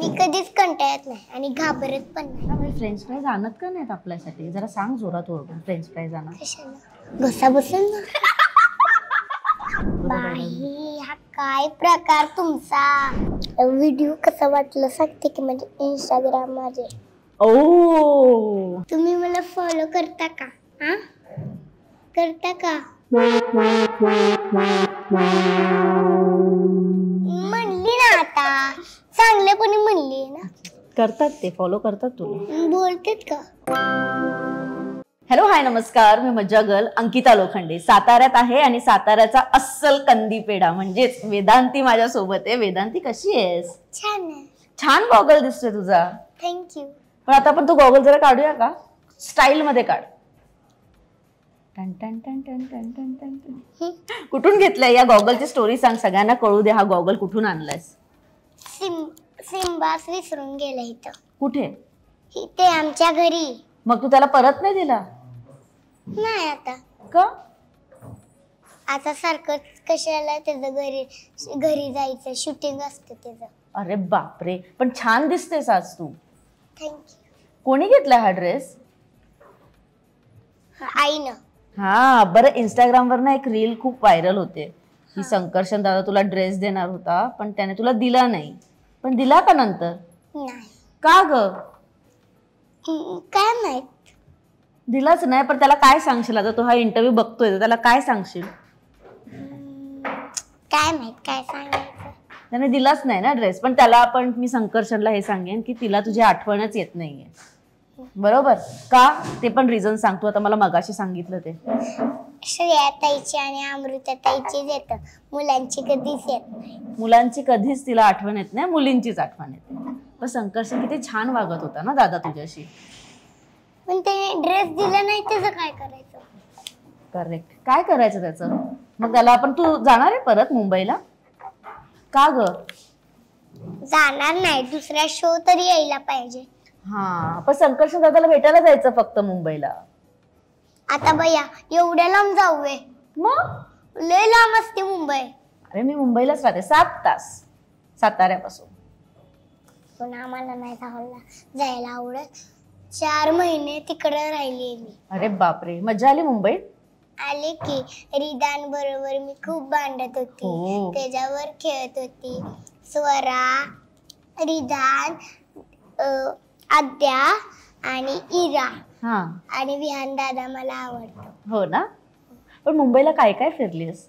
मी कधीच कंटाळत नाही आणि घाबरत पण नाही. फ्रेंच फ्राईज आणत का नाहीत आपल्यासाठी? जरा सांग जोरात ओरडून फ्रेंच फ्राईज आणा. कशाला? घसा बसेल ना. बाई हा काय प्रकार तुमचा? व्हिडिओ कसा वाटला सांगते की म्हणजे इंस्टाग्राम माझे. ओ तुम्ही मला फॉलो करता का? हा करता का? म्हणली ना आता चांगल्यापणे म्हणली ना. करतात ते फॉलो करतात तुला. बोलतेत का? हॅलो हाय नमस्कार, मी मज्जा गर्ल अंकिता लोखंडे साताऱ्यात आहे आणि साताऱ्याचा अस्सल कंदी पेढा म्हणजेच वेदांती माझ्या सोबत आहे. वेदांती कशी आहेस? छान आहे. छान गॉगल दिसतोय तुझा. थँक्यू. पण आता आपण तो गॉगल जरा काढूया का? स्टाईल मध्ये काढ. टन टन टन टन टन टन टन टन. कुठून घेतलाय या गॉगलची स्टोरी सांग, सगळ्यांना कळू दे. हा गॉगल कुठून आणलायस? सिम्बास विसरून गेला इथं. कुठे? इथे आमच्या घरी. मग तू त्याला परत नाही दिला? नाही आता. का? आता सारखं कशाला त्याचं घरी जायचं, शूटिंग असतं त्याचं. अरे बापरे, पण छान दिसतेस आज तू. थँक्यू. कोणी घेतला हा ड्रेस? आईनं. हा बरं, इंस्टाग्राम वर ना एक रील खूप व्हायरल होते की संकर्षण दादा तुला ड्रेस देणार होता पण त्याने तुला दिला नाही. पण दिला का नंतर? नाही. का ग? काय माहित. दिलाच नाही. पण त्याला काय सांगशील? आता तो हा इंटरव्ह्यू बघतोय तर त्याला काय सांगशील? काय माहित काय सांगायचं. त्याने दिलाच नाही ना ड्रेस. पण त्याला आपण मी संकर्षणला हे सांगेन की तिला तुझी आठवणच येत नाहीये. बरोबर का? ते पण रिझन सांगतो. आता मला मगाशी सांगितलं ते. श्रेया ताईची आणि अमृता ताईचीच येतं, मुलांची कधीच येत नाही. मुलांची कधीच तिला आठवण येत नाही, मुलींचीच आठवण येते. पण संकर्षण किती छान वागत होता ना दादा तुझ्याशी. पण त्याने ड्रेस दिला नाही त्याचं काय करायचं? करेक्ट. काय करायचं त्याचं? मग त्याला आपण तू जाणार आहे परत मुंबईला? का ग? जाणार नाही, दुसरा शो तरी यायला पाहिजे. हा पण संकर्षण दादाला भेटायला जायचं फक्त मुंबईला. आता बया एवढ्या लांब जाऊये? मग लय लांब असते मुंबई. अरे मी मुंबईलाच राहते 7 तास साताऱ्यापासून. पण आम्हाला नाही जायला आवडत. 4 महिने तिकडे राहिली मी. अरे बापरे, मजा आली मुंबईत? आले की रिदान बरोबर मी खूप भांडत होती. त्याच्यावर खेळत होती. स्वरा, रिदान, आद्या आणि इरा आणि विहान दादा मला आवडतो. हो ना. पण मुंबईला काय काय फिरलीस?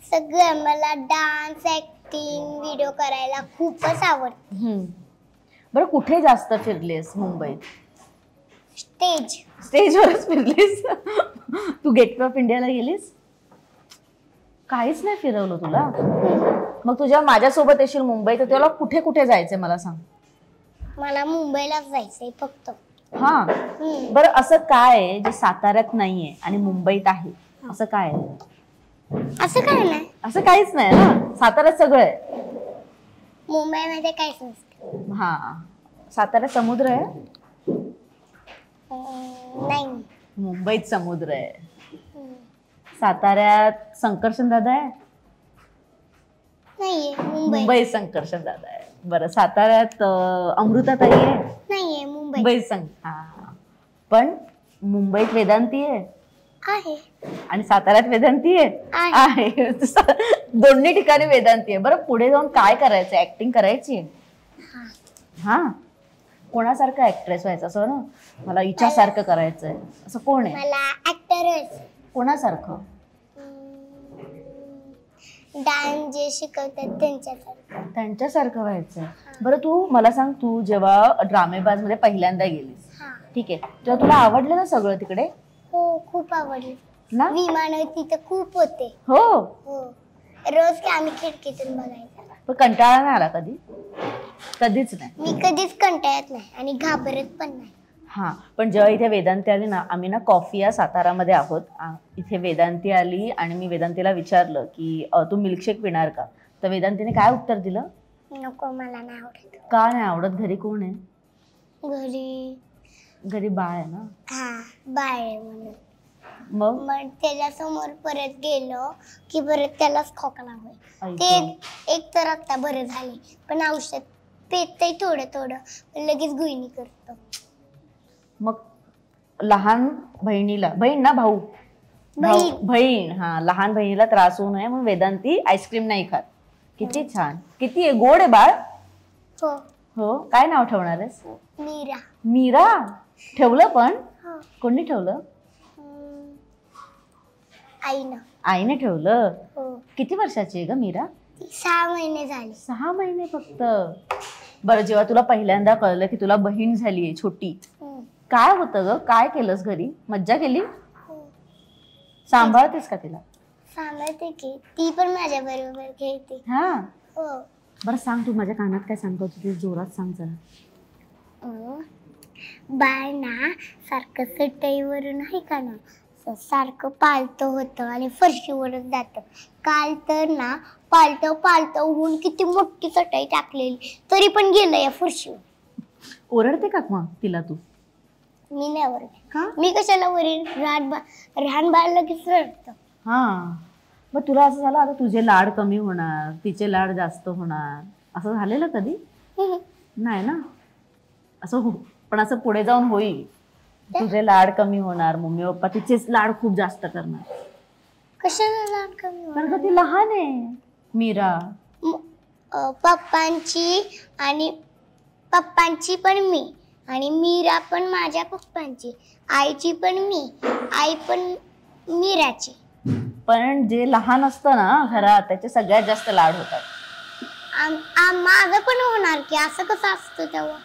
सगळं. मला डान्स, ऍक्टिंग, व्हिडिओ करायला खूपच आवडतं. बरं कुठे जास्त फिरलीस मुंबईत? स्टेजवरच फिरलीस? तू गेटवे ऑफ इंडियाला गेलीस? काहीच नाही फिरवलं तुला? मग तुझ्या माझ्यासोबत येशील मुंबईत तर तुला कुठे कुठे जायचंय मला सांग. मला मुंबईलाच जायचंय फक्त. हा बरं, असं काय आहे जे साताऱ्यात नाहीये आणि मुंबईत आहे? असं काय आहे? असं काय नाही. असं काहीच नाही ना, साताऱ्यात सगळं आहे. मुंबईमध्ये काहीच नसतं. हा साताऱ्यात समुद्र आहे? नाही. मुंबईत समुद्र आहे. साताऱ्यात संकर्षण दादा आहे? नाहीये. मुंबईत संकर्षण दादा आहे. बरं साताऱ्यात अमृताताई आहे? नाहीये. मुंबईत पण मुंबईत वेदांती आहे? आणि साताऱ्यात वेदांती आहे? दोन्ही ठिकाणी वेदांती आहे. बरं पुढे जाऊन काय करायचं? ऍक्टिंग करायची? हा कोणासारखं ऍक्ट्रेस व्हायचं असं ना? मला हिच्यासारखं करायचंय असं कोण आहे? मला ऍक्टर व्हायचं. कोणासारखं? डान्स जे शिकवतात त्यांच्यासारखं व्हायचं. बरं तू मला सांग, तू जेव्हा ड्रामेबाज मध्ये पहिल्यांदा गेलीस, ठीक आहे, तेव्हा तुला आवडलं ना सगळं तिकडे? हो खूप आवडलं ना. विमान तिथे खूप होते. हो रोज की आम्ही खिडकीतून बघायचं. पण कंटाळा नाही आला कधी? कधीच नाही. मी कधीच कंटाळत नाही आणि घाबरत पण नाही. हा पण जेव्हा इथे वेदांती आली ना, आम्ही ना कॉफी या सातारामध्ये आहोत, इथे वेदांती आली आणि मी वेदांतीला विचारलं की तू मिल्कशेक पिणार का? तर वेदांतीने काय उत्तर दिलं? नको, मला नाही आवडत. का नाही आवडत? घरी कोण आहे? घरी बाळ आहे ना. बाळ आहे म्हणून. मग त्याच्यासमोर परत गेलो की परत त्यालाच खोकला होईल. ते एक तर आता बरं झाले पण औषध पेतय थोडं थोडं पण लगेच गुळणी करतो. मग लहान बहिणीला, बहीण ना भाऊ, बहीण, हा, लहान बहिणीला त्रास होऊ नये म्हणून वेदांती आईस्क्रीम नाही खात. किती छान. किती आहे गोड आहे बाळ. हो. हो. काय नाव ठेवणार आहेस? मीरा. मीरा ठेवलं पण? हो. कोणी ठेवलं? आईनं. आईने ठेवलं. हो. किती वर्षाची आहे ग मीरा? 6 महिने झाले. 6 महिने फक्त. बरं, जेव्हा तुला पहिल्यांदा कळलं की तुला बहीण झालीये छोटी, काय होतं ग? काय केलंस घरी? मज्जा केली? सांभाळतेस का तिला? सांभाळते की. ती पण माझ्या बरोबर खेळते. हा. हो. बरं सांग, तू माझ्या कानात काय सांगत होती जोरात सांग जरा. बाळ ना सारखं चटईवरून आहे का ना सारखं पालतं होतं आणि फरशीवरच जातं. काल तर ना पालतं पालतं होऊन किती मोठी चटई टाकलेली तरी पण गेलं या फरशीवर. ओरडते का मग तिला तू? मी नाही ओरडते. का? मी कशाला वरील? लहान बाळ लगेच रडतं. हा. मग तुला असं झालं आता तुझे लाड कमी होणार, तिचे लाड जास्त होणार, असं झालेलं कधी? नाही ना. असं पण असं पुढे जाऊन होईल. तुझे लाड कमी होणार, मम्मी पप्पा तिचेच लाड खूप जास्त करणार. कशाला लाड कमी होणार? कारण का ती लहान आहे मीरा. पप्पांची पण मी आणि मीरा पण माझ्या पप्पांची, आईची पण मी, आई पण मीराची. पण जे लहान असतं ना घरात त्याचे सगळ्यात जास्त लाड होतात. माझं पण होणार की. असं कसं असतं तेव्हा?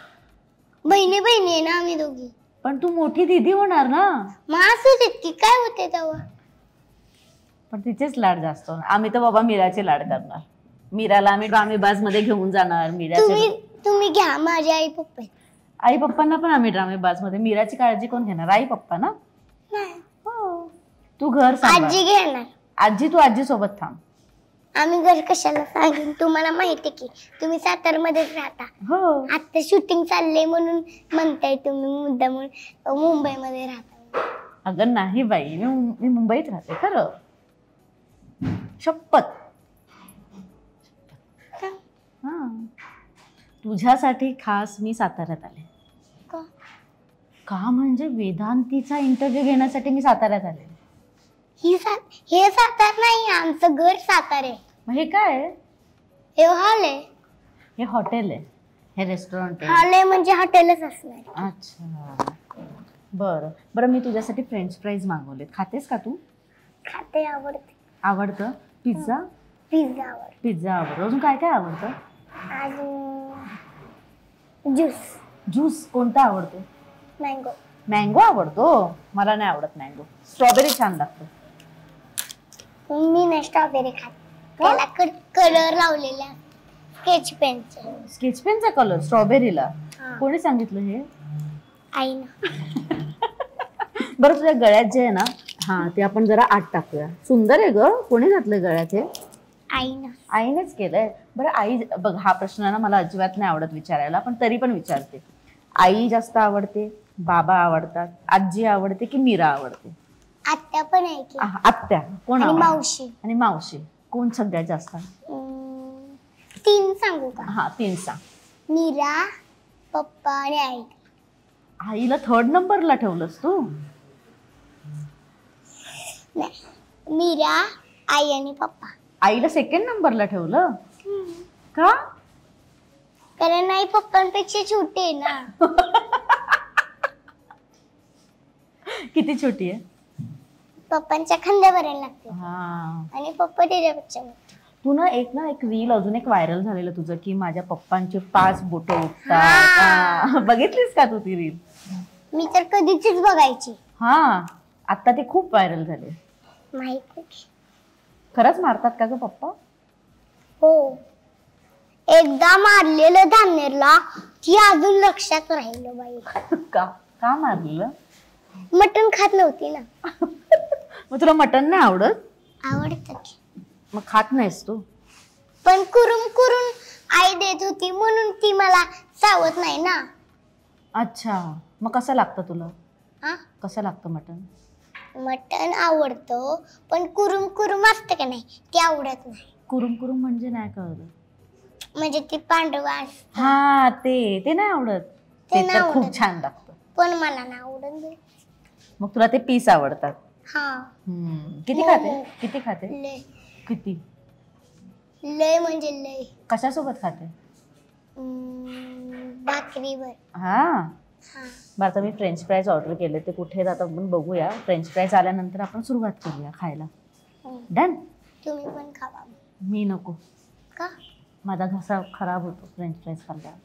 बहिणी आहे ना आम्ही दोघी. पण तू मोठी दीदी होणार ना. मग असू देत की, काय होते तेव्हा? पण तिचेच लाड जास्त होणार. आम्ही तर बाबा मीराचे लाड करणार. मीराला आम्ही ड्रामेबाज मध्ये घेऊन जाणार. तुम्ही घ्या, माझी आई पप्पा. आई पप्पांना पण आम्ही ड्रामेबाज मध्ये. मीराची काळजी कोण घेणार? आई पप्पा ना. हो. तू घर सांभाळ. आजी घेणार. आजी, तू आजी सोबत थांब. आम्ही घर कशाला सांगेन? तुम्हाला माहिती की तुम्ही सातारमध्येच राहता. हो. आता शूटिंग चाललंय म्हणून म्हणताय तुम्ही मुद्दाम मुंबईमध्ये राहता. अगं नाही बाई, मी मुंबईत राहते खरं. शपथ. हा. तुझ्यासाठी खास मी साताऱ्यात आले. का म्हणजे वेदांतीचा इंटरव्ह्यू घेण्यासाठी मी साताऱ्यात आले. हे सातार नाही, आमचं घर सातार आहे. मग हे काय आहे? हे हॉल आहे. हे हॉटेल आहे. हे रेस्टॉरंट आहे. हॉल आहे म्हणजे हॉटेलच असणार. अच्छा. बरं मी तुझ्यासाठी फ्रेंच फ्राईज मागवलेत. खातेस का तू? खाते. आवडते. आवडतं? पिझ्झा? पिझ्झा आवडतो. पिझ्झा आवडतो. अजून काय काय आवडतं? अजून ज्यूस. कोणता आवडतो? मँगो. मँगो आवडतो? मला नाही आवडत मँगो. स्ट्रॉबेरी छान लागतो. मी नाही स्ट्रॉबेरी खात. त्याला कलर लावलेला स्केच पेनचा कलर स्ट्रॉबेरीला. कोणी सांगितलं हे? आईनं. बरं, तुझ्या गळ्यात जे आहे ना, हा, ते आपण जरा आत टाकूया. सुंदर आहे ग. कोणी घातलं गळ्यात हे? आईनेच केलंय. बरं आई, बघ हा प्रश्न ना मला अजिबात नाही आवडत विचारायला, पण तरी पण विचारते. आई जास्त आवडते, बाबा आवडतात, आजी आवडते की मीरा आवडते? आत्या पण आहे की. आत्या कोण? आणि मावशी कोण सगळ्यात जास्त? 3 सांगू का? हा, 3 सांग. मीरा, पप्पा आणि आई. आईला 3rd नंबरला ठेवलंस तू? नाही, मीरा, आई आणि पप्पा. आईला 2nd नंबरला ठेवलं का? कारण आई पप्पांपेक्षा छोटी आहे ना. किती छोटी आहे? पप्पांच्या खांद्यावर लागते. हा. आणि पप्पा त्याच्यापेक्षा मोठे. तू ना एक रील अजून एक व्हायरल झालेलं तुझं की माझ्या पप्पांचे 5 बोटं उठतात. बघितलीस का तू ती रील? मी तर कधीच बघायची. हा, आता ते खूप व्हायरल झाले. माहिती. खरंच मारतात का ग पप्पा? हो. एकदा मारलेलं धानेरला की अजून लक्षात राहिलं बाई. का मारलेलं? मटण खात नव्हती ना. मग तुला मटण नाही आवडत? आवडतं की. मग खात नाहीस तू? पण कुरून आई देत होती म्हणून ती मला चावत नाही ना. अच्छा. मग कसं लागतं तुला? कसं लागतं मटण? मटण आवडतं, पण कुरुम असतं का नाही ते आवडत नाही. कुरुम म्हणजे नाही कळलं. म्हणजे ते पांढरं असतं. हा ते नाही आवडत. ते ते नाही तर खूप आवडत. छान लागतं. पण मला नाही आवडत. मग तुला ते पीस आवडतात. हा. किती मोमो. खाते? किती खाते? लय किती? लय म्हणजे लय. कशासोबत खाते? भाकरीवर. हा. हा. बरं आता मी फ्रेंच फ्राईज ऑर्डर केले, ते कुठे आहेत आता आपण बघूया. फ्रेंच फ्राईज आल्यानंतर आपण सुरुवात करूया खायला. डन. तुम्ही पण खावा. मी नको. का? माझा घसा खराब होतो फ्रेंच फ्राईज खाल्ल्यावर.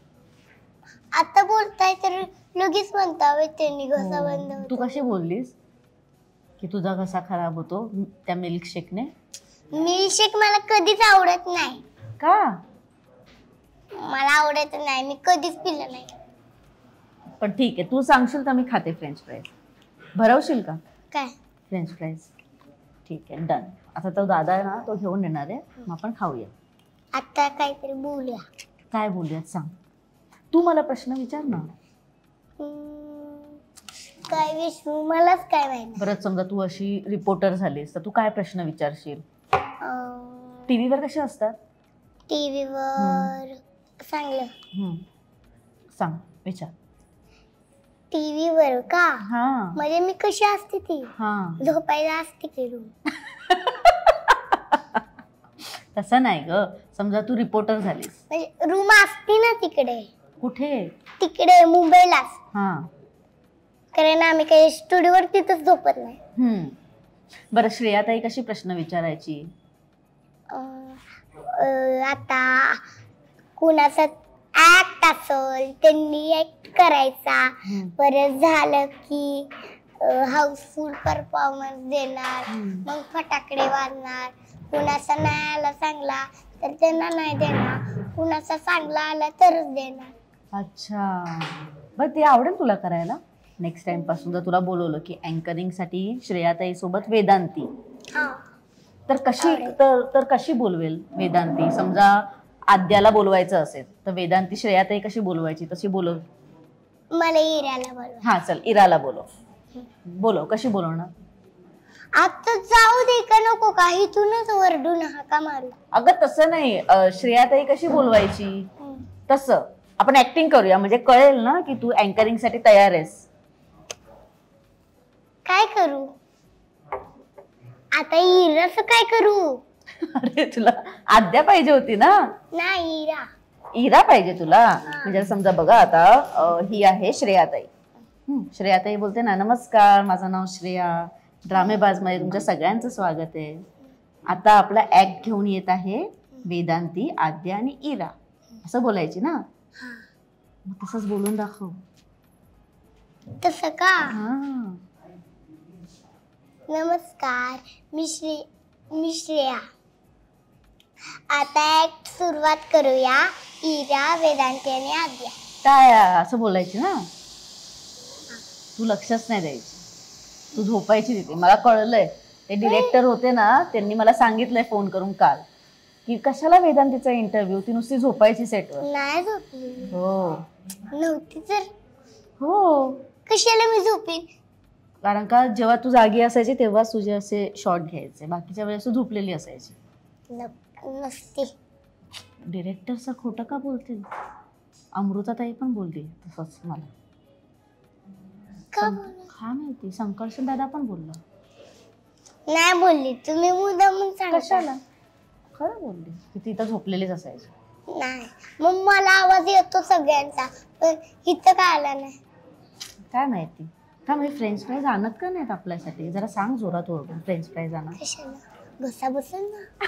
आता बोलताय तर लगेच म्हणता त्यांनी घसा बंद तू होतो. कशी बोललीस की तुझा घसा खराब होतो त्या मिल्कशेकने? मिल्कशेक मला कधीच आवडत नाही. का? मला आवडत नाही, मी कधीच पिलं नाही. पण ठीक आहे, तू सांगशील तर मी खाते फ्रेंच फ्राईज. भरवशील का काय? French fries? ठीक आहे, डन. आता तो दादा आहे ना, तो घेऊन येणार आहे, मग आपण खाऊया. आता काहीतरी बोलूया. काय बोलूयात सांग. तू मला प्रश्न विचार ना. काय विषय मलाच काय माहिती. बरं, समजा तू अशी रिपोर्टर झालीस तर तू काय प्रश्न विचारशील? टीव्हीवर कसे असतात? टीव्हीवर चांगलं. सांग, विचार. टीव्हीवर का? हा. म्हणजे मी कशी असते ती? हा. झोपायला असते की रूम? तसं नाही ग, समजा तू रिपोर्टर झालीस. म्हणजे रूम असते ना तिकडे. कुठे? तिकडे मुंबईलाच. हा. कारण आम्ही काही स्टुडिओवर तिथंच झोपत नाही. बरं, श्रेयाताई कशी प्रश्न विचारायची? आता कुणाचा ऍक्ट असेल त्यांनी ऍक्ट करायचा. परत झालं की हाऊसफुल परफॉर्मन्स देणार, मग फटाकडे वाजणार. कुणाचा नाही आला चांगला तर त्यांना नाही देणार, कुणाचा चांगला आला तरच देणार. अच्छा, बरं ते आवडेल तुला करायला? नेक्स्ट टाइम पासून जर तुला बोलवलं की अँकरिंग साठी श्रेयाताई सोबत वेदांती, तर कशी बोलवेल वेदांती? समजा आद्याला बोलवायचं असेल तर वेदांती श्रेयाताई कशी बोलवायची तशी बोलव. मला इराला बोलव. हा चल, इराला बोलव. कशी बोलवणार? आता जाऊ दे का नको का? इथूनच वरडून हाका मारू. अगं तसं नाही, श्रेयाताई कशी बोलवायची तसं आपण ऍक्टिंग करूया, म्हणजे कळेल ना की तू अँकरिंग साठी तयार आहेस. काय करू आता? इराचं काय करू? अरे तुला आद्या पाहिजे होती ना? नाही, इरा पाहिजे तुला. म्हणजे समजा बघा आता ही आहे श्रेयाताई. श्रेयाताई बोलते ना, नमस्कार, माझं नाव श्रेया, ड्रामेबाज मध्ये तुमच्या सगळ्यांचं स्वागत आहे. आता आपला ऍक्ट घेऊन येत आहे वेदांती, आद्या आणि इरा, असं बोलायची ना. मग तसंच बोलून दाखव. तसं का? नमस्कार, मी श्रेया. आता ऍक्ट सुरुवात करूया. इरा, वेदांती आणि आद्या. काय असं बोलायची ना? तू लक्षच नाही द्यायची, तू झोपायची तिथे. मला कळलंय, ते डिरेक्टर होते ना, त्यांनी मला सांगितलंय फोन करून काल की कशाला वेदांतीचा इंटरव्ह्यू, ती नुसती झोपायची सेटवर. नाही झोपली. हो. नव्हती तर? हो. कशाला मी झोपेन? कारण का जेव्हा तू जागी असायची तेव्हा तुझे असे शॉट घ्यायचे, बाकीच्या वेळेस तू झोपलेली असायची. नसते. डिरेक्टरचं खोटं का बोलतील? अमृताताई पण बोलली तसंच मला. का? हा माहिती, संकर्षण दादा पण बोलला. नाही बोलली, तुम्ही मुद्दामून सांगता. कशाला? खरं बोलली की ती तर झोपलेलीच असायची. नाही, मग मला आवाज येतो सगळ्यांचा, पण इथं काय आला नाही. काय माहिती का? मी फ्रेंच फ्राईज आणत का नाहीत आपल्यासाठी? जरा सांग जोरात ओरडून, फ्रेंच फ्राईज आणा. कशाला? घसा बसेल ना.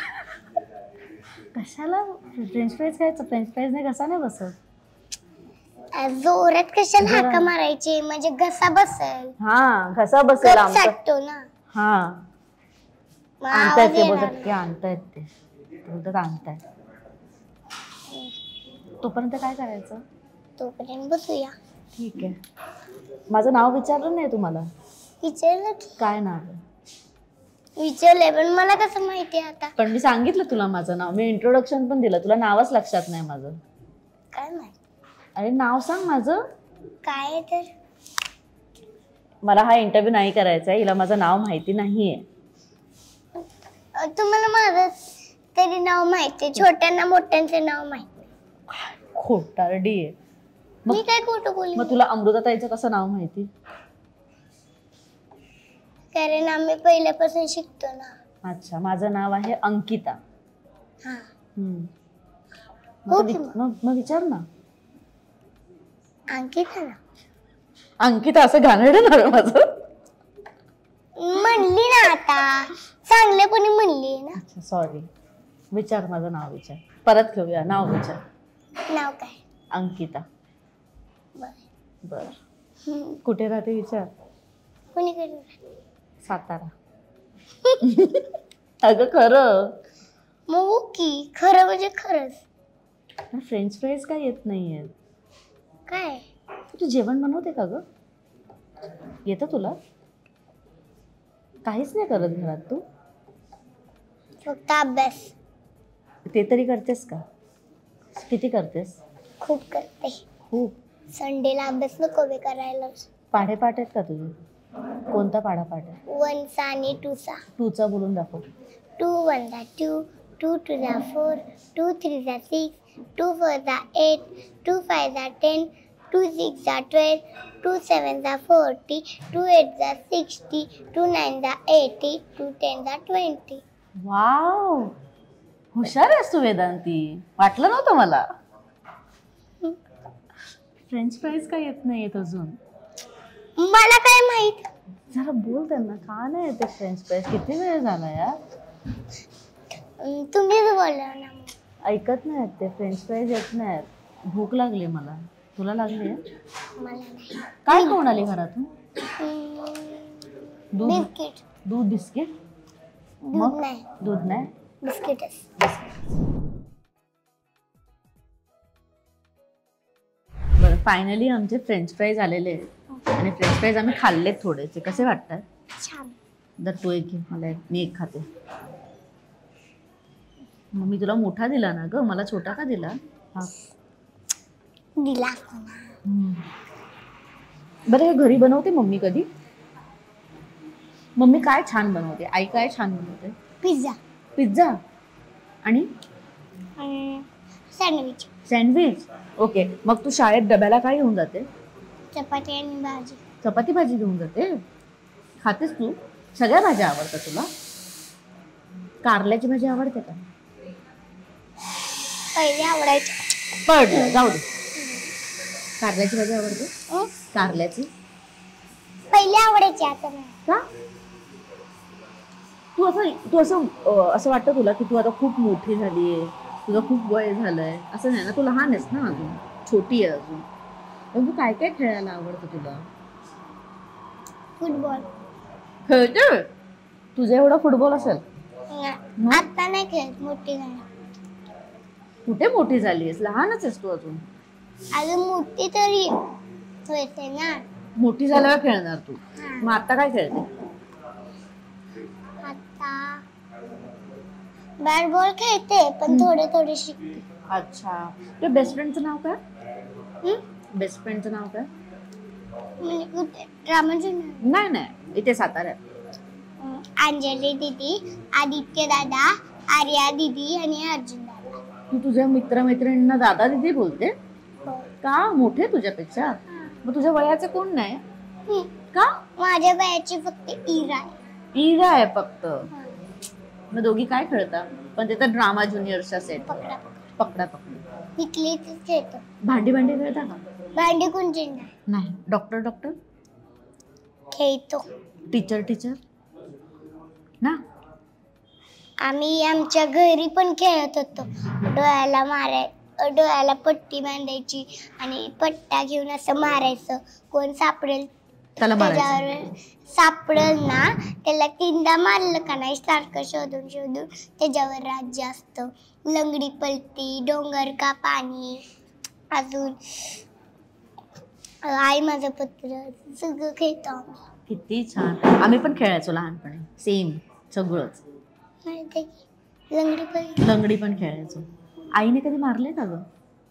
कशाला फ्रेंच फ्राईज खायचं? फ्रेंच फ्राईज नाही घसा नाही बसत. जोरात कशाला हाका मारायची? म्हणजे घसा बसेल. हा, घसा बसेल आमचा. साठतो ना. हा, आणतायत ते, बोलतात की आणतायत ते, बोलतात आणतायत. तोपर्यंत काय करायचं? तोपर्यंत बसूया. ठीक आहे. माझं नाव विचारलं नाही तुम्हाला? विचारलं की. काय नाव? विचारलंय, पण मला कसं माहिती आता? पण मी सांगितलं तुला माझं नाव, मी इंट्रोडक्शन पण दिलं, तुला नावच लक्षात नाही माझं. काय माहिती? अरे नाव सांग माझं. काय तर? मला हा इंटरव्ह्यू नाही करायचा आहे, हिला माझं नाव माहिती नाहीये. तुम्हाला माझं तरी नाव माहिती, छोट्यांना मोठ्यांचे नाव माहिती. खोटारडी आहे. मी काय खोटं बोलले? मग तुला अमृताताईचं कसं नाव माहिती? कारण आम्ही पहिल्यापासून शिकतो ना. अच्छा, माझं नाव आहे अंकिता. हा. मग विचार ना. अंकिता ना. अंकिता असं गाणं ना माझं. म्हणली ना आता, चांगल्यापणे म्हणली ना. अच्छा सॉरी. विचार, माझं नाव विचार. परत घेऊया, नाव विचार. नाव काय? अंकिता. बर. हम्म. कुठे राहते विचार. कोणीकडे? सातारा. अगं खरं. मग की खरं म्हणजे खरंच. फ्रेंच फ्राईज काय येत नाहीये? काय? तू जेवण बनवते का ग? येतं तुला? काहीच नाही करत घरात तू? फक्त अभ्यास. ते तरी करतेस का? किती करतेस? खूप करते. खूप. संडेला अभ्यास नको बे करायला. पाढे पाठ आहेत का तुझे? कोणता पाढा पाठ आहे? 1 चा आणि 2 चा. 2 चा बोलून दाखव. 2 1 2, 2 2 4, 2 3 6, 2 4 8, 2 5 10, 2 6 12, 2 7 40, 2 8 60, 2 9 80, 2 10 20. वाव, हुशार आहेस तू वेदांती. वाटलं नव्हतं मला. फ्रेंच फ्राईज काय येत नाही येत अजून? मला काय माहित. जरा बोल त्यांना, का नाही येते फ्रेंच फ्राईज? किती वेळ झाला यार. तुम्हीच बोलला ना. ऐकत नाहीत ते. फ्रेंच फ्राईज येत नाहीत. भूक लागली मला. तुला लागली? मला नाही. काय खाऊन आली घरातून? दूध. बिस्किट. दूध बिस्किट? दूध नाही. दूध नाही, बिस्किटच. बरं, फायनली आमचे फ्रेंच फ्राईज आलेले आहेत आणि फ्रेंच फ्राईज आम्ही खाल्लेत थोडेसे. कसे वाटतात? छान. जर तू एक घे, मी एक खाते. मग मी तुला मोठा दिला ना ग, मला छोटा का दिला? हा दिला. बरं, हे घरी बनवते मम्मी कधी? मम्मी काय छान बनवते? आई काय छान बनवते? पिझ्झा. पिझ्झा आणि सँडविच. सँडविच. ओके, मग तू शाळेत डब्याला काय घेऊन जाते? चपाती आणि भाजी. चपाती भाजी घेऊन जाते? खातेस तू? सगळ्या भाज्या आवडतात तुला? कारल्याची भाजी आवडते का? पहिले आवडायची. पडलं, जाऊ दे. कारल्याची भाजी आवडते? कारल्याची पहिले आवडायची, आता नाही. का? तू असं वाटतं तुला की तू आता खूप मोठी झालीये, तुझं खूप वय झालंय? असं नाही ना, तू लहान आहेस ना अजून, छोटी आहे अजून. पण तू काय काय खेळायला आवडतं तुला? फुटबॉल खेळते? तुझा एवढा फुटबॉल असेल? आता नाही खेळत, मोठी झाली. कुठे मोठी झालीयस? लहानच आहेस तू अजून. अजून मोठी तरी होते ना. मोठी झाल्यावर खेळणार तू. मग आता काय खेळते? आता बॅट बॉल खेळते, पण थोडे थोडे शिकते. अच्छा, तुझ्या बेस्ट फ्रेंडचं नाव काय? बेस्ट फ्रेंडचं नाव काय? म्हणजे कुठे? रामाजन. नाही, इथे साताऱ्यात. अंजली दीदी, आदित्य दादा, आर्या दीदी आणि अर्जुन दादा. तू तुझ्या मित्रमैत्रिणींना दादा दीदी बोलते का? मोठे तुझ्यापेक्षा? मग तुझ्या वयाचे कोण नाही का? माझ्या वयाची फक्त इरा आहे. इरा आहे फक्त? मग दोघी काय खेळता? पण ते तर ड्रामा ज्युनियरचा सेट. पकडा पकडा. इथली खेळतो. भांडी खेळता का? भांडी कुंजी नाही. डॉक्टर खेळतो. टीचर ना? आम्ही आमच्या घरी पण खेळत होतो. डोळ्याला पट्टी बांधायची आणि पट्टा घेऊन असं मारायचं. कोण सापडेल त्याच्यावर सापडेल ना, त्याला 3दा मारलं का नाही, सारखं शोधून त्याच्यावर राज्य असतं. लंगडी पलटी, डोंगर का पाणी, अजून आई माझं पत्र, सगळं खेळतो आम्ही. किती छान. आम्ही पण खेळायचो लहानपणी, सेम सगळंच. लंगडी पण खेळायचो. आईने कधी मारले का ग?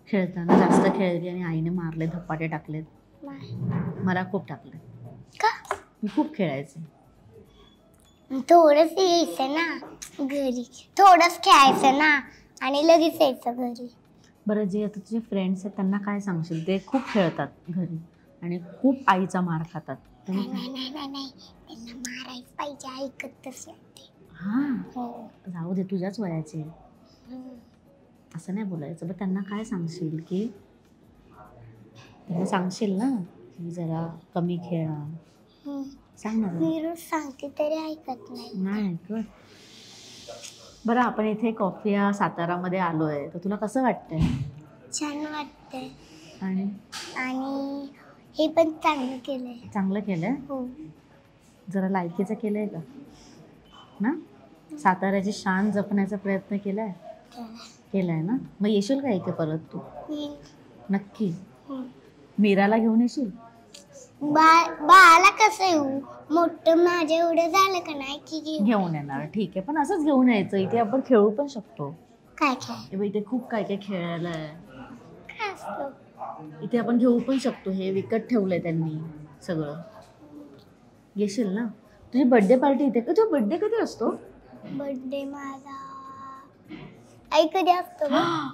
खेळताना जास्त खेळली आणि आईने मारले, धपाटे टाकलेत? मला खूप टाकले. का? मी खूप खेळायचे. थोडंच यायचं ना घरी, थोडंच खेळायचं ना आणि लगेच यायचं घरी. बरं, जे आता तुझे फ्रेंड्स आहेत त्यांना काय सांगशील? ते खूप खेळतात घरी आणि खूप आईचा मार खातात. नाही नाही नाही नाही नाही, त्यांना मारायच पाहिजे, ऐकतच नाही ते. हां, हो. जाऊ दे, तुझ्याच वयाचे. हम्म. असं नाही बोलायचं. बट त्यांना काय सांगशील की त्यांना सांगशील ना की जरा कमी खेळा. हम्म. सांग ना जरा. मी रोज सांगते तरी ऐकत नाही. नाही ऐकत. बरं, आपण इथे कॉफी या सातारामध्ये आलोय, तर तुला कसं वाटतंय? छान वाटतंय. आणि आणि हे पण चांगलं केलंय. चांगलं केलंय? हो. जरा लायकीचं केलंय का ना? साताऱ्याची शान जपण्याचा प्रयत्न केलाय? केलाय ना? मग येशील का इथे परत तू? नक्की. मीराला घेऊन येशील? बाळाला कसं येऊ, मोठं माझ्या एवढं झालं का नाही की घेऊन येणार, ठीक आहे. पण असंच घेऊन यायचं. इथे आपण खेळू पण शकतो. काय काय हे बघ, इथे खूप काय काय खेळायला आहे. काय असतं? इथे आपण घेऊ पण शकतो. हे विकत ठेवलंय त्यांनी सगळं. येशील ना? तुझी बर्थडे पार्टी इथे का? तुझा बर्थडे कधी असतो? बर्थडे माझा आई कधी असतो गं?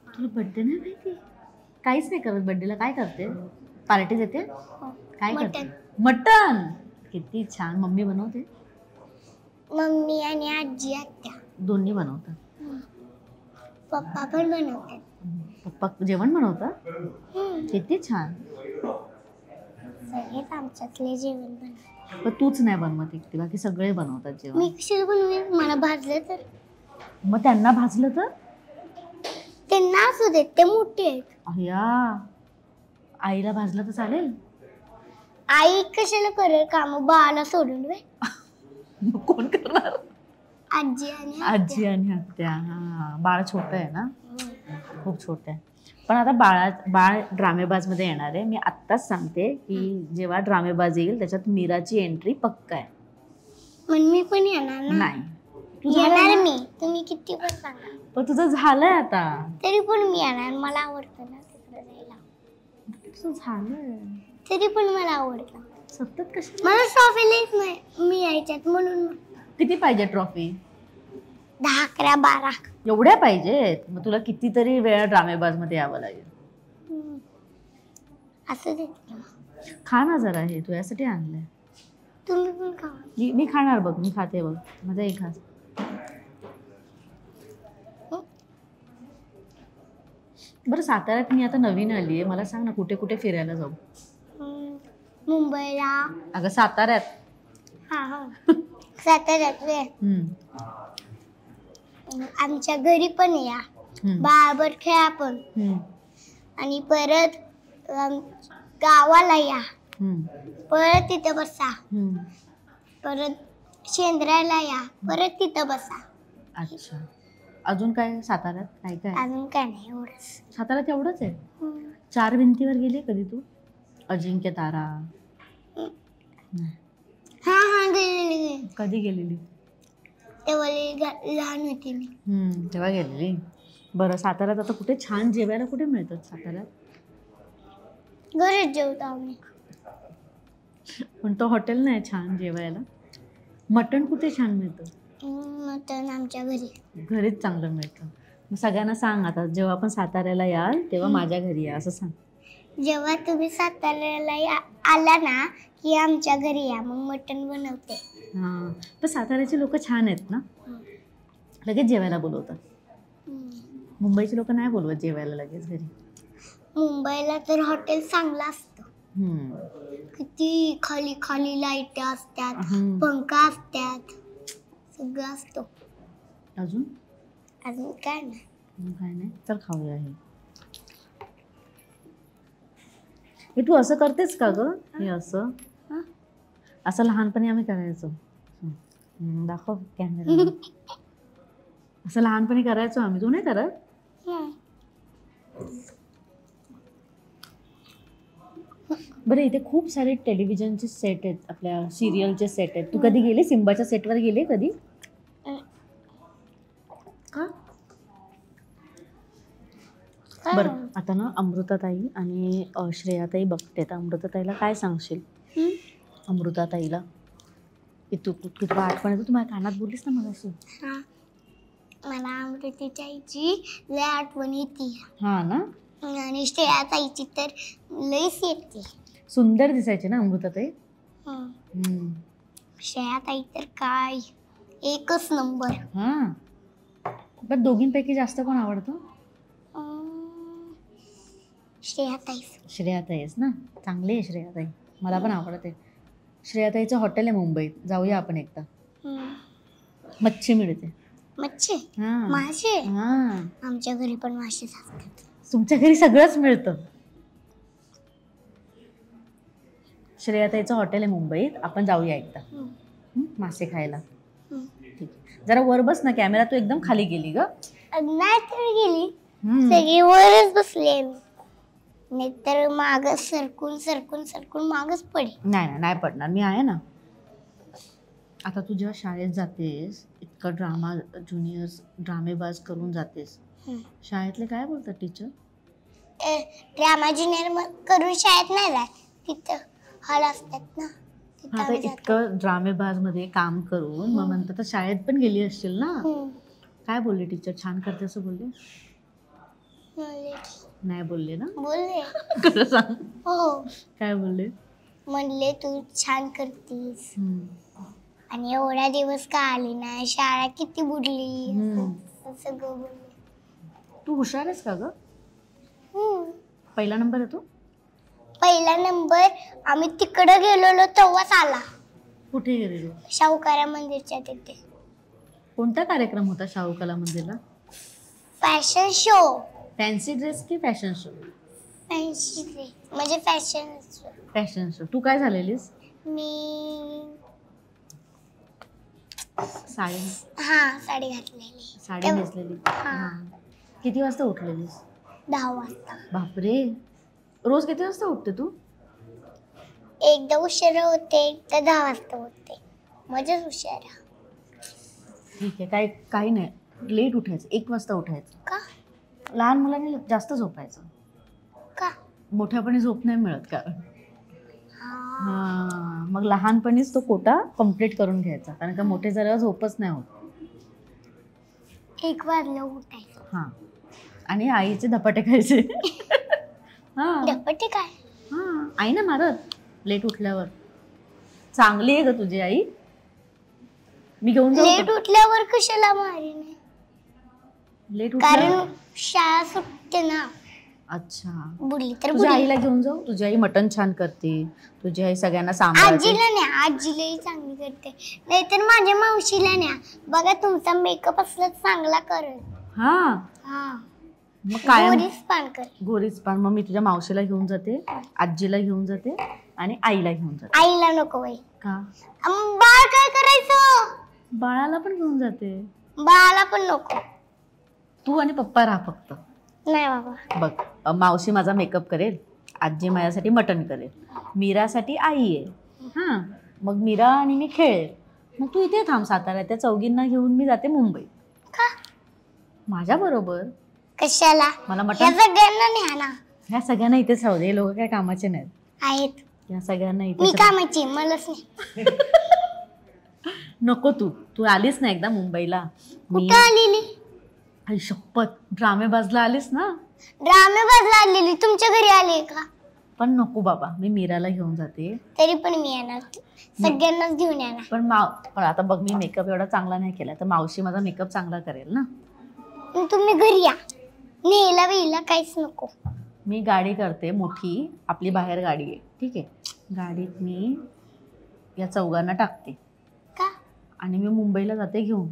तुला बर्थडे नाही माहिती? काहीच नाही करत बर्थडेला. काय करते? पार्टी देते? काय करते? मटन. किती छान. मम्मी बनवते? मम्मी आणि आजी आत्या दोन्ही बनवतात. पप्पा पण बनवतात. पप्पा जेवण बनवतात? किती छान. सगळेच आमच्यातले जेवण बनवतात. पण तूच नाही बनवत एकटी, बाकी सगळे बनवतात जेवण. मी कशाला बनवेन? मला भाजलं तर? मग त्यांना भाजलं तर? त्यांना असू देत, ते मोठे आहेत. अय्या, आईला भाजलं तर चालेल? आई कशाला करेल काम बाळाला सोडून? वे मग कोण करणार? आजी आणि आजी आणि आत्या. हा, बाळ छोटं आहे ना? खूप छोटं आहे. पण आता बाळ ड्रामेबाजमध्ये येणार आहे. मी आत्ताच सांगते की जेव्हा ड्रामेबाज येईल त्याच्यात मीराची एंट्री पक्का आहे. पण मी पण येणार ना. नाही, येणार मी. तुम्ही किती पण सांगा, पण तुझं झालंय आता. तरी पण मी येणार. मला आवडतं ना तिकडे जायला. तुझं झालंय तरी पण मला आवडतं. सतत कशी? मला ट्रॉफी नाही मी यायच्यात म्हणून. किती पाहिजे ट्रॉफी? 10, 11, 12. एवढ्या पाहिजेत? मग तुला कितीतरी वेळा ड्रामेबाजमध्ये यावं लागेल. असं दे. खा ना जरा, हे तुझ्यासाठी आणलंय. तुम्ही पण खा. मी खाणार बघ, मी खाते बघ. माझा एक खास. बरं, साताऱ्यात मी आता नवीन आली आहे, मला सांग ना कुठे कुठे फिरायला जाऊ? मुंबईला. अगं साताऱ्यात. हा साताऱ्यात वे. आमच्या घरी पण या. बाळाबर खेळा पण. आणि परत गावाला या. परत तिथं बसा. परत शेंद्राला या. परत तिथं बसा. अच्छा, अजून काय साताऱ्यात? काय काय? अजून काय नाही, एवढंच. साताऱ्यात एवढंच आहे? 4 भिंतीवर गेली कधी तू? अजिंक्य तारा? हा गेलेली. कधी गेलेली? तेव्हा लहान होती मी. तेव्हा गेलेली. बरं, साताऱ्यात आता कुठे छान जेवायला कुठे मिळतात साताऱ्यात? घरीच जेवतो आम्ही. पण तो हॉटेल नाही छान जेवायला. मटण कुठे छान मिळतं? मटण आमच्या घरी. घरीच चांगलं मिळतं. मग सगळ्यांना सांग आता, जेव्हा आपण साताऱ्याला याल तेव्हा माझ्या घरी या असं सांग. जेव्हा तुम्ही साताऱ्याला आला ना की आमच्या घरी या, मग मटण बनवते. हां, पण साताऱ्याचे लोक छान आहेत ना, लगेच जेवायला बोलवतात. मुंबईचे लोक नाही बोलवत जेवायला लगेच घरी. मुंबईला तर हॉटेल चांगलं असतं. किती खाली खाली लाईट असतात, पंखा असतात, सगळं असतो. अजून अजून काय नाही. काय नाही. चल खाऊया. हे तू असं करतेस का ग? हे असं असं लहानपणी आम्ही करायचो. दाखव कॅमेरा. असं लहानपणी करायचो आम्ही. तू नाही करत? बरं, इथे खूप सारे टेलिव्हिजनचे सेट आहेत, आपल्या सिरियलचे सेट आहेत. तू कधी गेले सिम्बाच्या सेटवर? गेले कधी? का? बरं, आता ना अमृताताई आणि श्रेयाताई बघते, तर अमृताताईला काय सांगशील? अमृताताईला तू तुला आठवण येतं? तू माझ्या कानात बोललीस ना मग अशी. मला अमृताच्या आईची लय आठवण येते हा ना. आणि श्रेया ताईची तर लयच येते. सुंदर दिसायचे ना अमृताताई. श्रेया ताई तर काय एकच नंबर. हा, पण दोघींपैकी जास्त कोण आवडतं? श्रेयाताई. श्रेयाताईच ना, चांगली आहे श्रेयाताई, मला पण आवडते. श्रेयाताईचं हॉटेल आहे मुंबईत, जाऊया आपण एकदा. मच्छी मिळते. मच्छी? हा. मासे? हा, आमच्या घरी पण मासे असतात. तुमच्या घरी सगळंच मिळतं. श्रेयाताईचं हॉटेल आहे मुंबईत, आपण जाऊया एकदा मासे खायला. ठीक आहे, जरा वर बस ना, कॅमेरा तू एकदम खाली गेली ग. नाही तर गेली, सगळी वरच बसले, नाहीतर माग सरकून सरकून सरकून मागच पडे. नाही नाही पडणार, मी आहे ना. आता तू जेव्हा शाळेत जातेस, इतकं ज्युनियर्स ड्रामेबाज करून जातेस, शाळेतले काय बोलतात टीचर? ड्रामा ज्युनियर करून शाळेत नाही जात, तिथं हॉल असतात ना. आता इतकं ड्रामेबाज मध्ये काम करून मग म्हणतात तर शाळेत पण गेली असशील ना. काय बोलले टीचर? छान करते असं बोलले? नाही बोलले ना? बोलले. खरं सांग. हो. काय बोलले? म्हणले तू छान करतीस आणि एवढा दिवस का आली नाही, शाळा किती बुडली, सगळं बोलले. तू हुशार आहेस का ग? पहिला नंबर आहे तू? पहिला नंबर आम्ही तिकडं गेलेलो तेव्हाच आला. कुठे गेलेलो? शाहूकारा मंदिरच्या तिथे. कोणता कार्यक्रम होता शाहूकारा मंदिरला? Fashion show. फॅन्सी ड्रेस की फॅशन शो? फॅन्सी ड्रेस म्हणजे फॅशन शो. Fashion show. तू काय झालेलीस? मी साडी. हा, साडी घातलेली. साडी नेसलेली. किती वाजता उठलेलीस? 10 वाजता. बापरे, रोज किती वाजता उठते तू? एकदा उशिरा होते, एकदा 10 वाजता होते, मध्येच उशिरा. ठीक आहे, काही नाही, लेट उठायचं, 1 वाजता उठायचं. का? लहान मुलांनी जास्त झोपायचं. का? मोठ्यापणी झोप नाही मिळत कारण. मग लहानपणीच तो कोटा कम्प्लीट करून घ्यायचा, कारण का मोठे झाल्यावर झोपच नाही होत. 1 वाजता उठायचं. हा, आणि आईचे धपाटे खायचे. धपाटे काय? हा, आई ना मारत लेट उठल्यावर. चांगली आहे ग तुझी आई. मी घेऊन जाऊ? लेट उठल्यावर कशाला मारीन? लेट कारण शाळा सुटते ना. अच्छा, बुडली तर तुझ्या आईला घेऊन जाऊ? तुझी आई मटण छान करते, तुझी आई सगळ्यांना सांभाळते. आजीला नाही, आजीलाही चांगली करते. नाहीतर माझ्या मावशीला नाही, बघा तुमचा मेकअप असला चांगला करेल. हा, मग काय? गोरीच पान. मग मी तुझ्या मावशीला घेऊन जाते, आजीला घेऊन जाते आणि आईला घेऊन जाते. आईला नको बाई. का? बाळ काय करायचं? बाळाला पण घेऊन जाते. बाळाला पण नको. तू आणि पप्पा राहा फक्त. नाही बाबा. बघ, मावशी माझा मेकअप करेल, आजी माझ्यासाठी मटण करेल, मीरासाठी आई आहे. हा, मग मीरा आणि मी खेळेल. मग तू इथे थांब साताऱ्यात, त्या चौघींना घेऊन मी जाते मुंबईत. का? माझ्या बरोबर. कशाला? मला मटण. सगळ्यांना न्या ना. ह्या सगळ्यांना इथेच राहू दे, लोक काय कामाचे नाहीत. आहेत. या सगळ्यांना मी इथे. कामाची, मलाच नाही. नको, तू आलीस ना एकदा मुंबईला. कुठं आलेली? आई शपथ, ड्रामेबाजला आलीस ना. ड्रामेबाजला आलेली? तुमच्या घरी आली का? पण नको बाबा, मी मीराला घेऊन जाते. तरी पण मी येणार, सगळ्यांनाच घेऊन येणार. पण आता बघ, मी मेकअप एवढा चांगला नाही केला, तर मावशी माझा मेकअप चांगला करेल ना. तुम्ही घरी या, नेला वेला काहीच नको. मी गाडी करते मोठी, आपली बाहेर गाडी आहे, ठीक आहे. गाडीत मी या चौघांना टाकते का? आणि मी मुंबईला जाते घेऊन.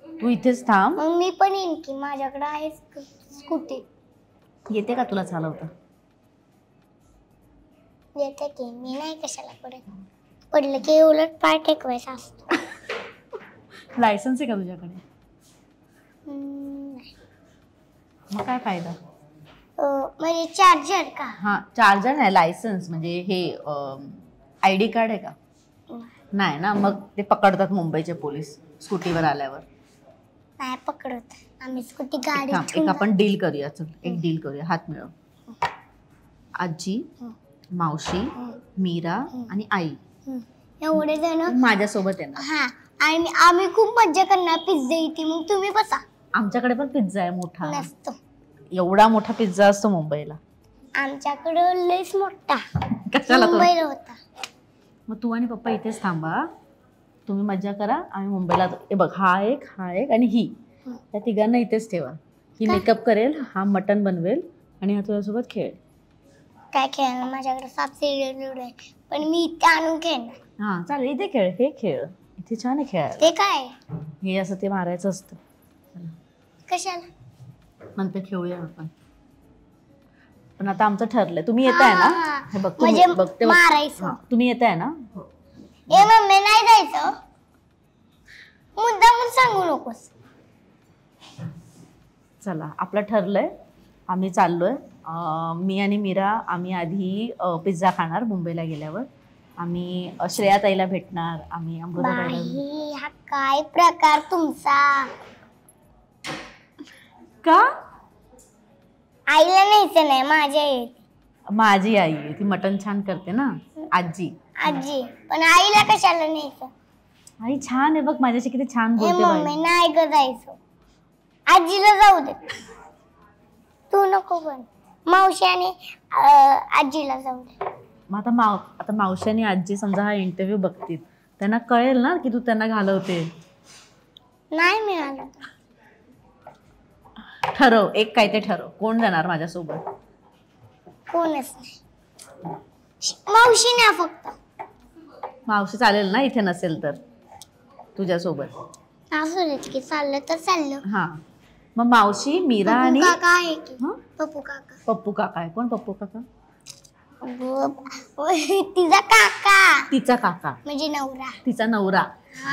तू इथेच थांब. मग मी पण येईन की, माझ्याकडे आहे स्कूटी. येते का तुला चालवता? येते की, मी नाही कशाला पडत. पडलं की उलट पाय टेकवायचा असतो. लायसन्स आहे का तुझ्याकडे? मग काय फायदा? म्हणजे चार्जर का? हा, चार्जर नाही, लायसन्स म्हणजे हे ID कार्ड आहे का? नाही ना, मग ते पकडतात मुंबईचे पोलीस स्कूटीवर आल्यावर. नाही पकडत, आम्ही स्कूटी गाडी. एक आपण डील करूया, चल एक डील करूया, हात मिळव. आजी, मावशी, मीरा आणि आई एवढे जण माझ्यासोबत आहे ना. हा, आणि आम्ही खूप मज्जा करणार. पिझ्झा इथे, मग तुम्ही बसा. आमच्याकडे पण पिझ्झा आहे मोठा. नसतो. एवढा मोठा पिझ्झा असतो मुंबईला. आमच्याकडे लयच मोठा कशाला तो? मुंबईला होता. मग तू आणि पप्पा इथेच थांबा, तुम्ही मजा करा. आम्ही मुंबईला हे बघ, हा एक आणि ही, त्या तिघांना इथेच ठेवा. ही मेकअप करेल, हा मटण बनवेल आणि हा तुझ्यासोबत खेळ. काय खेळणार, माझ्याकडे साप सीडी आहे, पण मी इथे आणून खेळणार. हा चालेल, इथे खेळ, हे खेळ इथे छान आहे खेळायला. ते काय हे असं ते मारायचं असतं. कशाला? नंतर खेळूया आपण. पण आता आमचं ठरलंय, तुम्ही येताय ना? हे बघ म्हणजे बघते, मारायचं. तुम्ही येताय ना? ए मम्मी नाही जायचं, मुद्दामून सांगू नकोस. चला आपलं ठरलंय, आम्ही चाललोय. मी आणि मीरा आम्ही आधी पिझ्झा खाणार मुंबईला गेल्यावर. आम्ही श्रेया ताईला भेटणार, आम्ही अमृता ताईला. बाई, हा काय प्रकार तुमचा? का? आईला न्यायचं नाही, माझ्या आई. माझी आई आहे, ती मटण छान करते ना, आजी. आजी, पण आईला कशाला न्यायचं? आई छान आहे बघ, माझ्याशी किती छान ए बोलते बाई. मम्मी नाही ग जायचं, आजीला जाऊ दे. तू नको, पण मावशी आणि आजीला जाऊ दे. मग आता मावशी आणि आजी समजा हा इंटरव्ह्यू बघतील, त्यांना कळेल ना की तू त्यांना घालवते. नाही मिळालं. ठरव एक, काय ते ठरव, कोण जाणार माझ्यासोबत? कोणच नाही, मावशी नाही फक्त. मावशी चालेल ना इथे नसेल तर तुझ्यासोबत? असू देत की, चाललं तर चाललं. हा मग मावशी, मीरा आणि पप्पू काका आहे की. पप्पू काका. पप्पू काका आहे. कोण पप्पू काका? तिचा काका. तिचा काका म्हणजे नवरा. तिचा नवरा,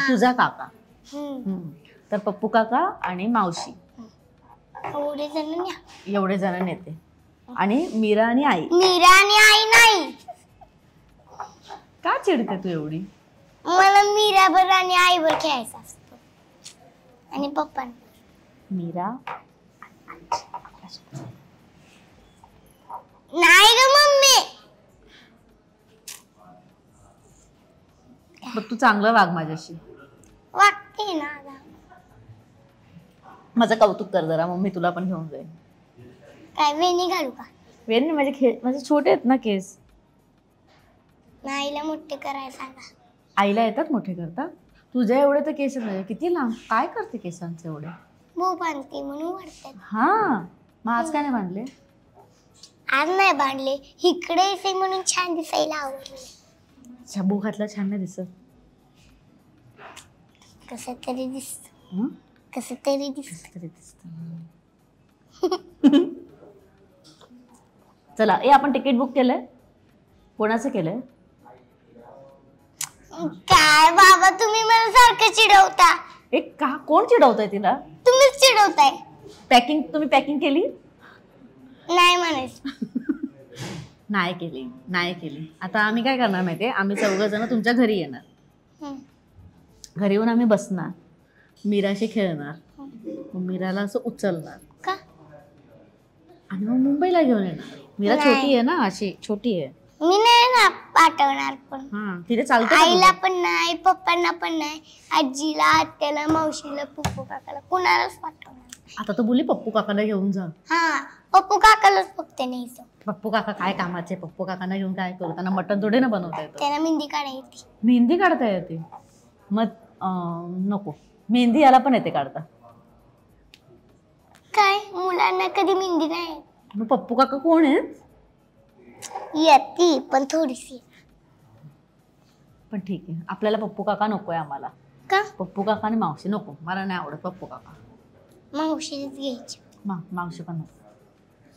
तुझा काका. हम्म. तर पप्पू काका आणि मावशी एवढे जण नेते. आणि मीरा आणि आई. मीरा आणि आई नाही. का चिडते तू एवढी? मला मीराबर आणि आईवर खेळायचं असतं, आणि पप्पा. मीरा नाही ग मम्मी. बघ तू चांगलं वाग माझ्याशी. वागते ना. माझं कौतुक कर जरा, मम्मी तुला पण घेऊन जाईल. काय वेणी घालू का? वेणी माझे छोटे आहेत ना केस. आईला मोठे करायला सांगा. आईला येतात मोठे करता? तुझ्या एवढे तर केस नाही, किती लांब. काय करते केसांचे एवढे? बो बांधते म्हणून वाटतात. हा मग आज काय नाही बांधले? आज नाही बांधले, इकडे येते म्हणून छान दिसायला आवडले. शाबू घातला छान नाही दिसत? कसं तरी दिसत. कसं तरी दिसत. चला आपण तिकीट बुक केलंय. कोणाचं केलंय? काय बाबा, तुम्ही मला सारखं चिडवता. एक का कोण चिडवताय तिला? तुम्हीच चिडवताय. तुम्ही पॅकिंग केली? नाही म्हणायचं. नाही केली. आता आम्ही काय करणार माहितीये, आम्ही 4 जण तुमच्या घरी येणार. घरी येऊन आम्ही बसणार, मीराशी खेळणार, मग मीराला असं उचलणार का, आणि मग मुंबईला घेऊन येणार. मीरा छोटी आहे ना, अशी छोटी आहे. मी नाही ना पाठवणार. पण तिथे चालतं. आईला पण नाही, पप्पांना पण नाही, आजीला, आत्याला, मावशीला, पप्पू काकाला, कुणालाच पाठवणार. आता तर बोलली पप्पू काकाला घेऊन जा. हा, पप्पू काकालाच फक्त न्यायचं. पप्पू काका काय कामाचे? पप्पू काकांना घेऊन काय करू? त्यांना मटण थोडे ना बनवता येतं. त्यांना मेहंदी काढायची. मेहंदी काढता येते? मग नको, मेहंदी याला पण येते काढता. काय मुलांना कधी मेहंदी नाही. मग पप्पू काका कोण आहेत? येते पण थोडीशी. पण ठीक आहे, आपल्याला पप्पू काका नकोय आम्हाला. का? पप्पू काका आणि मावशी नको, मला नाही आवडत पप्पू काका. मावशीच घ्यायची. मावशी पण नको.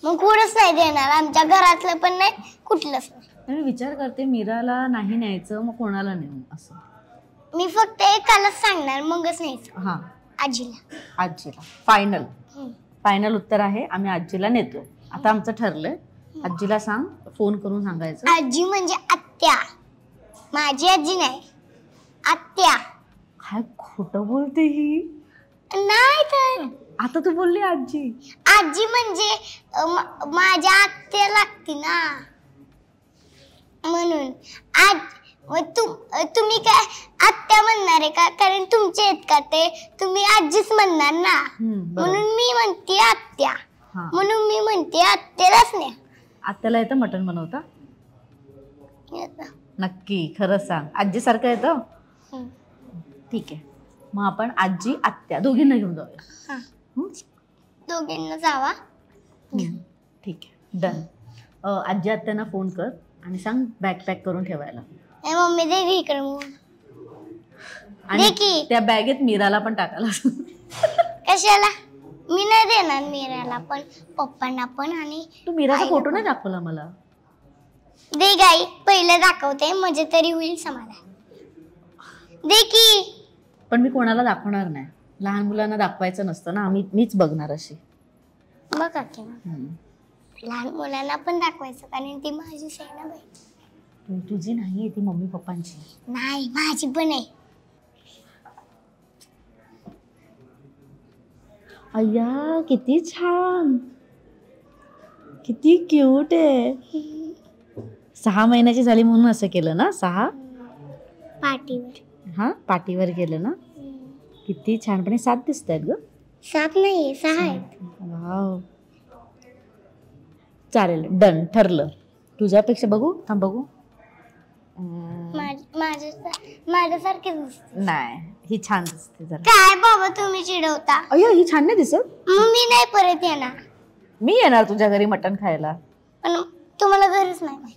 मग कुठंच नाही देणार, आमच्या घरातलं पण नाही, कुठलंच नाही. मी विचार करते मीराला नाही न्यायचं, मग कोणाला नेऊ असं. मी फक्त एकालाच सांगणार, मगच न्यायचं. हा, आजीला. फायनल उत्तर आहे, आम्ही आजीला नेतो. आता आमचं ठरलंय, आजीला सांग, फोन करून सांगायचं. आजी म्हणजे आत्या, माझी आजी नाही, आत्या. काय खोटं बोलते ही? नाही तर आता तू बोलली आजी. आजी म्हणजे माझ्या आत्या लागते ना, म्हणून मग तुम्ही काय आत्या म्हणणार आहे का? कारण तुमचे आहेत का ते, तुम्ही आजीच म्हणणार ना. म्हणून मी म्हणते आत्या. म्हणून मी म्हणते आत्यालाच नाही. आत्याला येतं मटण बनवता? नक्की खरं सांग, आजी सारखं येतं? ठीक आहे, मग आपण आजी आत्या दोघींना घेऊन जाऊया. दोघींना जावा. ठीक आहे, डन. आजी आत्यांना फोन कर आणि सांग बॅग पॅक करून ठेवायला. मम्मी दे इकडे आणि त्या बॅगेत मीराला पण टाकायला. कशाला? मी नाही देणार मीराला पण, पप्पांना पण. आणि तू मीराचा फोटो नाही दाखवला मला. दे गाई, पहिलं दाखवते म्हणजे तरी होईल समाधान. दे की. पण मी कोणाला दाखवणार नाही, लहान मुलांना दाखवायचं नसतं ना, मीच बघणार अशी. बघा की लहान मुलांना पण दाखवायचं, कारण ती माझीच आहे ना बाई. तुझी नाहीये ती, मम्मी पप्पांची. नाही, माझी पण आहे. अय्या किती छान, किती क्यूट आहे. 6 महिन्याची झाली म्हणून असं केलं ना? 6 पाठीवर. हा, पाठीवर केलं ना. किती छान. पण 7 दिसत आहेत ग. 7 नाही, 6 आहेत. वाव, चालेल, डन, ठरलं. तुझ्यापेक्षा बघू, थांब बघू. माझ्यासारखी दिसते. नाही, ही छान दिसते जरा. काय बाबा तुम्ही चिडवता? अय्या ही छान नाही दिसत. मी नाही परत येणार. मी येणार तुझ्या घरी मटण खायला. पण तुम्हाला गरज नाही.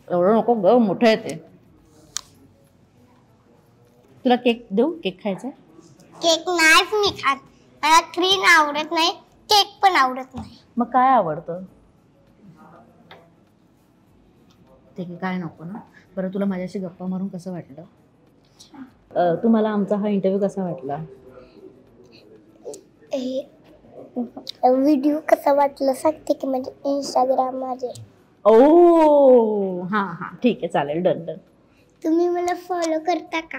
एवढं नको ग, मोठं आहे ते. तुला केक देऊ? केक खायचा? केक नाहीच मी खात. मला क्रीम आवडत नाही, केक पण आवडत नाही. मग काय आवडतं? ते काय नको ना. बरं, तुला माझ्याशी गप्पा मारून कसं वाटलं? तुम्हाला आमचा हा इंटरव्ह्यू कसा वाटला? व्हिडिओ कसा वाटला सांगते की, म्हणजे इंस्टाग्राम माझे. ओ हां हां, ठीक आहे, चालेल, डन डन. तुम्ही मला फॉलो करता का?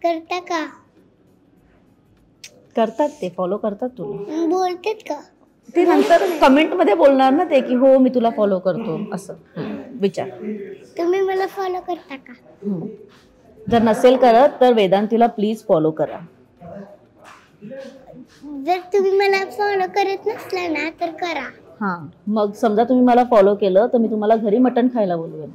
करता का? करतात, ते फॉलो करतात तुला. बोलतात का? ते नंतर कमेंट मध्ये बोलणार ना ते, की हो मी तुला फॉलो करतो असं. विचार. तुम्ही मला फॉलो करता का? जर नसेल करत तर वेदांतीला प्लीज फॉलो करा. जर तुम्ही मला फॉलो करत नसला ना तर करा. हां, मग समजा तुम्ही मला फॉलो केलं तर मी तुम्हाला घरी मटण खायला बोलवेन.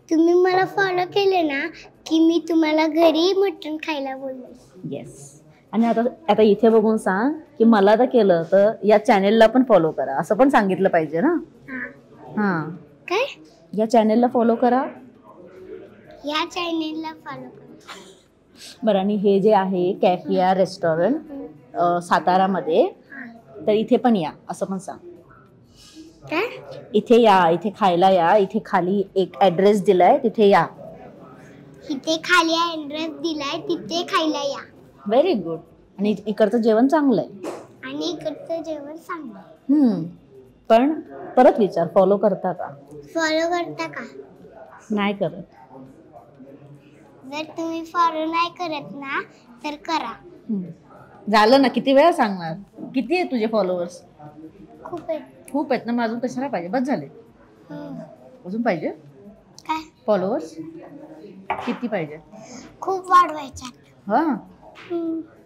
तुम्ही मला फॉलो केले ना की मी तुम्हाला घरी मटण खायला बोलवेन. येस. आणि आता इथे बघून सांग की मला तर केलं तर या चॅनेलला पण फॉलो करा, असं पण सांगितलं पाहिजे ना. हां, काय? या चॅनेलला फॉलो करा. या चॅनेलला फॉलो करा. बरं, आणि हे जे आहे कॅफिया रेस्टॉरंट सातारामध्ये, तर इथे पण या असं पण सांग. काय? इथे या, इथे खायला या. इथे खाली एक ॲड्रेस दिलाय, तिथे या. इथे खाली ॲड्रेस दिलाय, तिथे खायला या. Very good. आणि इकडचं जेवण चांगलं आहे. आणि इकडचं जेवण चांगलं आहे. पण परत विचार, फॉलो करता का? फॉलो करता का? नाही करत. जर तुम्ही फॉलो नाही करत ना तर करा. झालं ना, किती वेळा सांगणार? किती आहे तुझे फॉलोअर्स? खूप आहे. खूप आहेत ना, मग अजून कशाला पाहिजे? बस झाले. अजून पाहिजे? काय फॉलोअर्स किती पाहिजे? खूप वाढवायच्या. हा,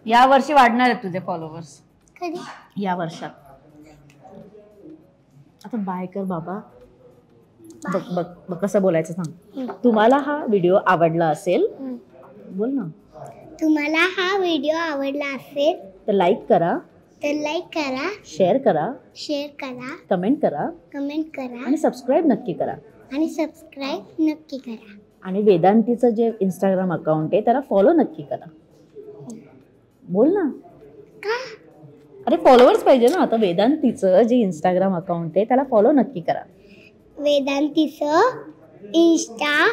या वर्षी वाढणार आहेत तुझे फॉलोअर्स. कधी? या वर्षात. आता बाय कर बाबा. बघ बघ बघ कसं बोलायचं सांग. तुम्हाला हा व्हिडिओ आवडला असेल, बोल ना. तुम्हाला हा व्हिडिओ आवडला असेल तर लाईक करा, शेअर करा, कमेंट करा आणि सबस्क्राईब नक्की करा. आणि वेदांतीचं जे इंस्टाग्राम अकाउंट आहे त्याला फॉलो नक्की करा. बोल ना. का? अरे फॉलोअर्स पाहिजे ना. आता वेदांतीचं जे इंस्टाग्राम अकाउंट आहे त्याला फॉलो नक्की करा. वेदांतीचं इंस्टा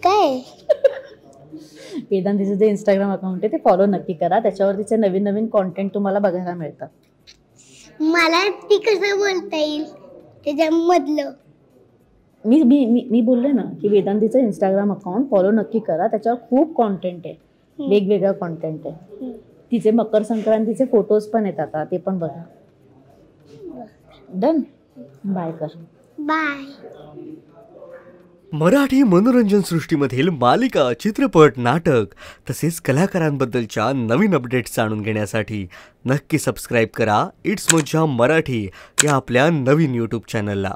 काय? वेदांतीचं जे इंस्टाग्राम अकाउंट आहे ते फॉलो नक्की करा. त्याच्यावर तिचे नवीन नवीन कॉन्टेंट तुम्हाला बघायला मिळतात. मला ती कसं बोलता येईल त्याच्यामधलं? मी बोलले ना की वेदांतीचं इंस्टाग्राम अकाउंट फॉलो नक्की करा. त्याच्यावर खूप कॉन्टेंट आहे. वेगवेगळं कॉन्टेंट आहे. तिचे मकर संक्रांतीचे फोटोज पण आहेत आता, ते पण बघा. डन. बाय कर. बाय. मराठी मनोरंजन सृष्टीमधील मालिका, चित्रपट, नाटक तसेच कलाकारांबद्दलच्या नवीन अपडेट्स जाणून घेण्यासाठी नक्की सबस्क्राईब करा इट्स मज्जा मराठी या आपल्या नवीन यूट्यूब चॅनलला.